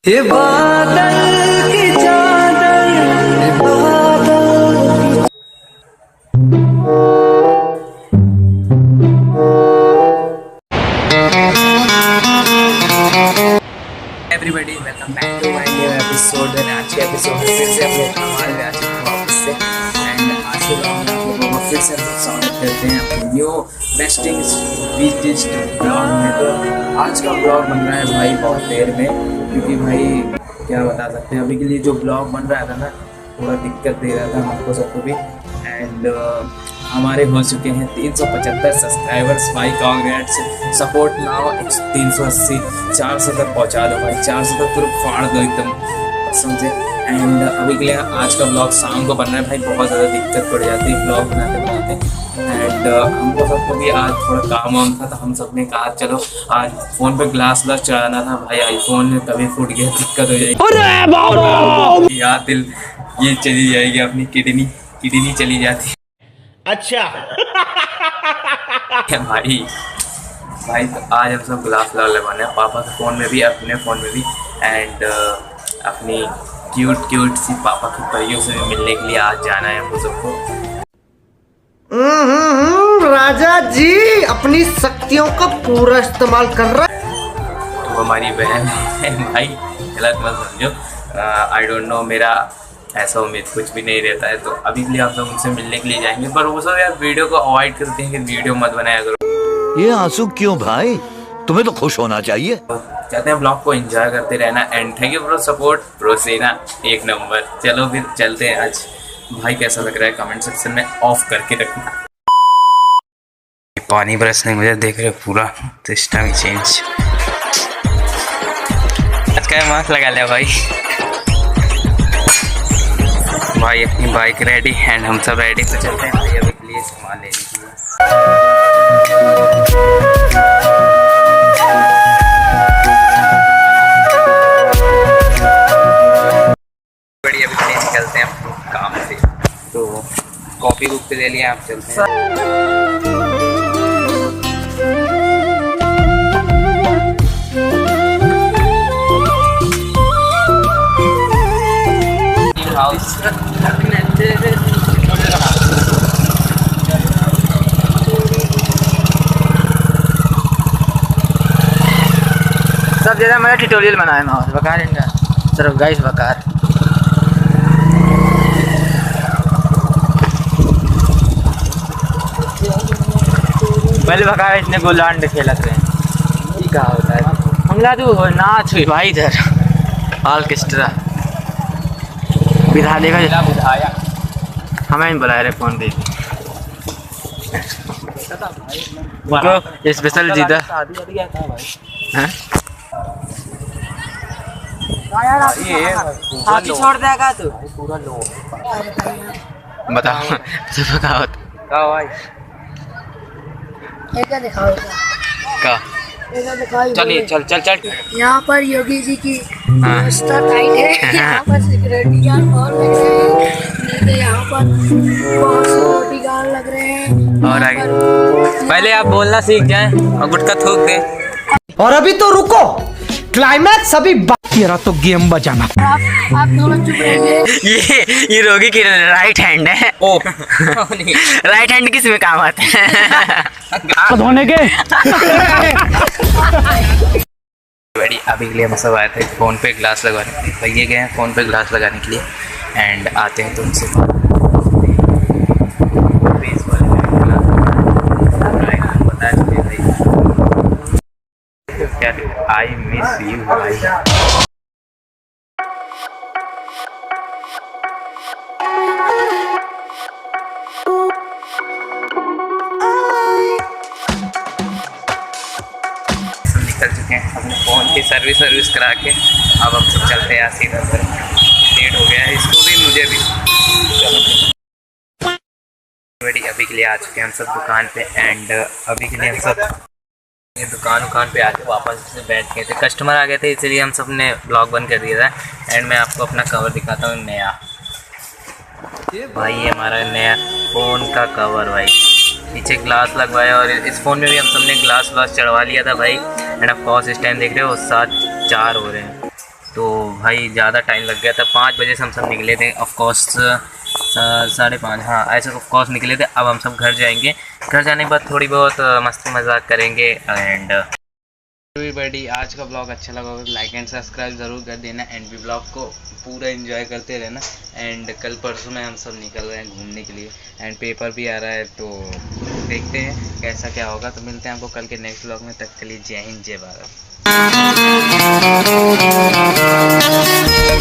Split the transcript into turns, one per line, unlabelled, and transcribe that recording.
ये बादल की चादर, ये बादल everybody welcome back to my new episode. आज के एपिसोड में फिर से हम लोग कमाल आ चुके हैं वापस से। एंड आज के ब्लॉग में आप लोगों को फिर से स्वागत करते हैं अपने न्यू बेस्टिंग ब्लॉग में। तो आज का ब्लॉग बन रहा है भाई बहुत देर में, क्योंकि भाई क्या बता सकते हैं, अभी के लिए जो ब्लॉग बन रहा था ना थोड़ा दिक्कत दे रहा था हमको सबको भी। एंड हमारे हो चुके हैं 375 सब्सक्राइबर्स भाई, कांग्रेट्स। सपोर्ट नाउ 380 400 तक पहुंचा दो भाई, 400 तक पूरा फाड़ दो एकदम कसम से। एंड अभी के लिए आज का ब्लॉग शाम को बन रहा है भाई, बहुत ज़्यादा दिक्कत पड़ जाती है ब्लॉग बनाते बनाते। एंड हमको सबको भी आज थोड़ा काम वाम था, तो हम सब ने कहा चलो आज फ़ोन पे ग्लास चढ़ाना था भाई, आईफोन कभी फूट गया दिक्कत हो जाएगी यार, दिल ये चली जाएगी अपनी किडनी चली जाती।
अच्छा
भाई तो आज हम सब ग्लास लगवाने हैं, पापा के फ़ोन में भी अपने फ़ोन में भी। एंड अपनी क्यूट सी पापा की परियों से मिलने के लिए आज जाना है हमको सबको।
राजा जी अपनी शक्तियों का पूरा इस्तेमाल कर रहा है।
तो हमारी बहन है भाई, गलत मत समझो। आई डोंट नो, मेरा ऐसा उम्मीद कुछ भी नहीं रहता है। तो अभी के लिए आप लोग उनसे मिलने के लिए जाएंगे, पर वो सब यार वीडियो को अवॉइड करते हैं कि वीडियो मत बनाया करो।
ये आंसू क्यों भाई, तुम्हें तो खुश होना चाहिए।
चाहते हैं ब्लॉग को एंजॉय करते रहना। And thank you for support bro, सेना एक नंबर। चलो फिर चलते हैं। आज भाई कैसा लग रहा है कमेंट सेक्शन में ऑफ करके रखना। पानी बरसने मुझे देख रहे पूरा सिस्टम चेंज। आज का मास्क लगा लिया भाई अपनी बाइक रेडी एंड हम सब रेडी। तो चलते हैं भाई अभी के लिए सामान लेने के लिए। बड़ी अभी के लिए निकलते हैं अपने काम से। तो कॉपी बुक पे ले लिया, आप चलते हैं।
सब जगह मैंने ट्यूटोरियल बनाया है बकार इनका सिर्फ गाइस बकार। पहले बकार इतने गोलांड खेलते हैं, ये कहा होता है हमला तो नाच हुई भाई इधर ऑर्केस्ट्रा विधा देखा बुझाया हमें नहीं बुलाया रे फोन दे स्पेशल जीता हैं। हाथी छोड़ देगा तू बताओ सब का भाई
क्या दिखाओ
का चलिए चल
यहाँ पर योगी जी की व्यवस्था टाइट है। यहाँ पर सिक्योरिटी गार्ड और लग रहे हैं, यहाँ पर बहुत सिक्योरिटी गार्ड लग रहे हैं।
और आगे पहले आप बोलना सीख जाएं और गुटका थूक दें।
और अभी तो रुको, क्लाइमैक्स अभी तेरा तो गेम बजाना।
आप दोनों चुप रहिए।
ये रोगी की राइट हैंड है। ओ राइट हैंड किस में काम आता है धोने के।
बड़ी अभी के लिए हम सब आए थे फ़ोन पे ग्लास लगवाने, भैया गए हैं फ़ोन पे ग्लास लगाने के लिए। एंड आते हैं तो उनसे बता चुके भाई क्या आई मिस यू भाई। निकल चुके हैं अपने फ़ोन की सर्विस करा के। अब हम सब चलते हैं सीधा घर। लेट हो गया है इसको भी मुझे भी। चलो बड़ी अभी के लिए आ चुके हैं हम सब दुकान पे। एंड अभी के लिए हम सब दुकान पे आके वापस से बैठ गए थे, कस्टमर आ गए थे इसलिए हम सब ने ब्लॉग बंद कर दिया था। एंड मैं आपको अपना कवर दिखाता हूँ नया भाई, ये हमारा नया फ़ोन का कवर भाई। पीछे ग्लास लगवाया और इस फ़ोन में भी हम सब ने ग्लास चढ़वा लिया था भाई। एंड ऑफ कोर्स इस टाइम देख रहे हो 7:04 हो रहे हैं।
तो भाई ज़्यादा टाइम लग गया था। 5 बजे से हम सब निकले थे, ऑफकोर्स 5:30, हाँ ऐसे ऑफकोर्स निकले थे। अब हम सब घर जाएंगे, घर जाने के बाद थोड़ी बहुत मस्ती मजाक करेंगे। एंड एवरीबॉडी, आज का ब्लॉग अच्छा लगा हो तो लाइक एंड सब्सक्राइब ज़रूर कर देना। एंड भी ब्लॉग को पूरा एंजॉय करते रहना। एंड कल परसों में हम सब निकल रहे हैं घूमने के लिए, एंड पेपर भी आ रहा है, तो देखते हैं कैसा क्या होगा। तो मिलते हैं आपको कल के नेक्स्ट ब्लॉग में। तब के लिए जय हिंद, जय भारत।